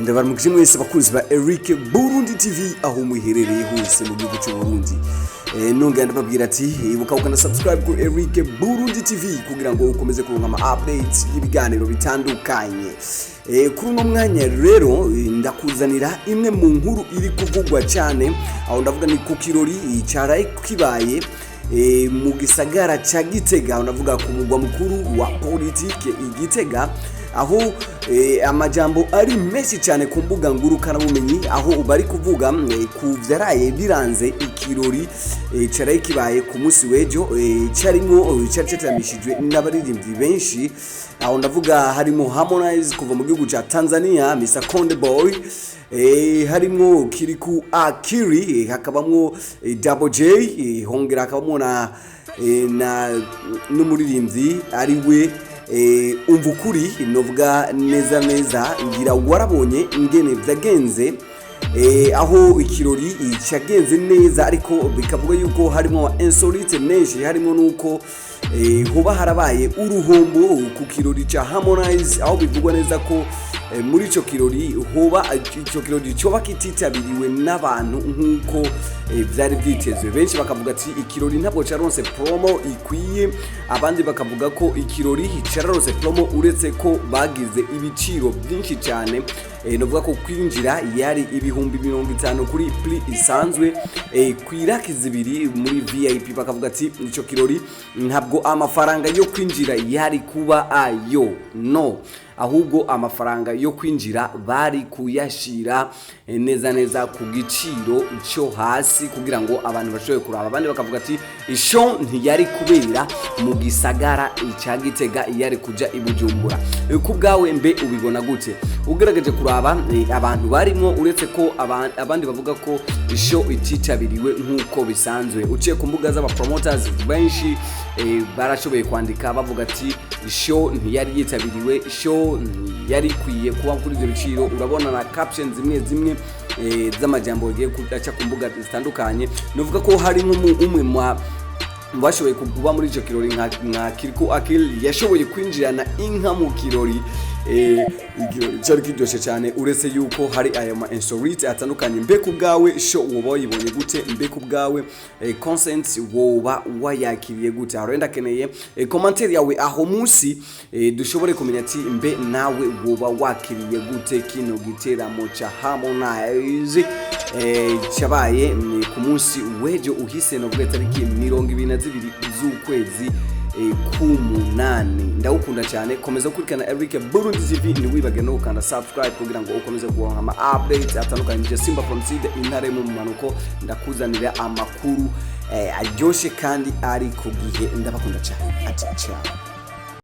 Ndabaramukije mwese bakunzi ba Eric Burundi TV aho muherereye hose mu gihugu cy'u Burundi. Nongera ndababwira ati ibuka ukana subscribe kuri Eric Burundi TV kugira ngo ukomeze kuronka ama updates y'ibiganiro bitandukanye. Kuri uno mwanya rero ndakuzanira imwe mu nkuru iri kuvugwa cyane aho ndavuga ni ku kirori cyaraye kibaye mu gisagara ca Gitega, unavuga ku mugwa mukuru wa politike Igitega, aho amajambo ari menshi cyane ku mbuga ngurukana bumenyi, aho bari kuvuga ku vyaraye biranze ikirori cyaraye kibaye ku munsi wejo, cyarimo cyatamishijwe n'abaririmbyi benshi, aho ndavuga harimo Harmonize kuva mu gihugu ca Tanzania, Mr Konde Boy, harimo Kiriku Akiri, hakabamwo Double J, hongera hakabamwo na n'umuririmbyi ari we umvukuri novuga neza ngira warabonye ingene vyagenze, aho ikirori cyagenze neza, ariko bikavuga yuko harimo insolite menshi, harimo nuko hoba harabaye uruhombo ku kirori cha Harmonize, aho bivugwa neza ko muri ico kirori hoba ico kirori cyoba kititabiriwe n'abantu nkuko vyari vyitezwe. Benshi bakavuga ati ikirori ntabwo caronse promo ikwiye, abandi bakavuga ko ikirori cararonse promo uretse ko bagize ibiciro byinshi cyane, novuga ko kwinjira yari ibihumbi 50 kuri prix isanzwe, kwiraki zibiri muri VIP. Bakavuga ati ico kirori ntabwo amafaranga yo kwinjira yari kuba ayo, no, ahubwo amafaranga yo kwinjira bari kuyashira neza ku giciro cyo hasi kugira ngo abantu bashoboye kuraba. Abandi bakavuga ati isho ntiyari kubera mu gisagara cya Gitega, yari kuja ibujumbura. Ku bwawe mbe ubibona gute? Ugerageje kuraba abantu barimo, uretse ko abandi bavuga ko isho ititabiriwe nkuko bisanzwe. Uciye ku mbuga z'aba promoters benshi barashoboye kwandika bavuga ati isho ntiyari yitabiriwe, isho yari kwiye kuba kuri ibyo biciro. Urabona na captions zimwe z'amajambo yagiye kudaca ku mbuga zitandukanye, novuga ko hari umwe bashoboye kuba muri ico kirori nka Kiriku Akil yashoboye kwinjirana inka mu kirori. Igirori cyari kiryoshe cyane, uretse yuko hari aya ma insolite atandukanye. Mbe ku bwawe show woba wayibonye gute? Mbe ku bwawe consent woba wayakiriye gute? Arenda keneye commentaire yawe aho munsi, dushobore kumenya ati mbe nawe woba wakiriye gute kino giteramo cha Harmonize cyabaye ku munsi wejo uhise, no bweta tariki 22 z'ukwezi kumunani. Ndagukunda cyane, komeza kurikana Eric Burundi TV, ntiwibage no kanda subscribe kugira ngo ukomeze kuronka ama updates atandukanye. Je Simba from Side intare mu manuko, ndakuzanira amakuru aryoshe kandi ari ku gihe. Ndabakunda cyane, ati ciao.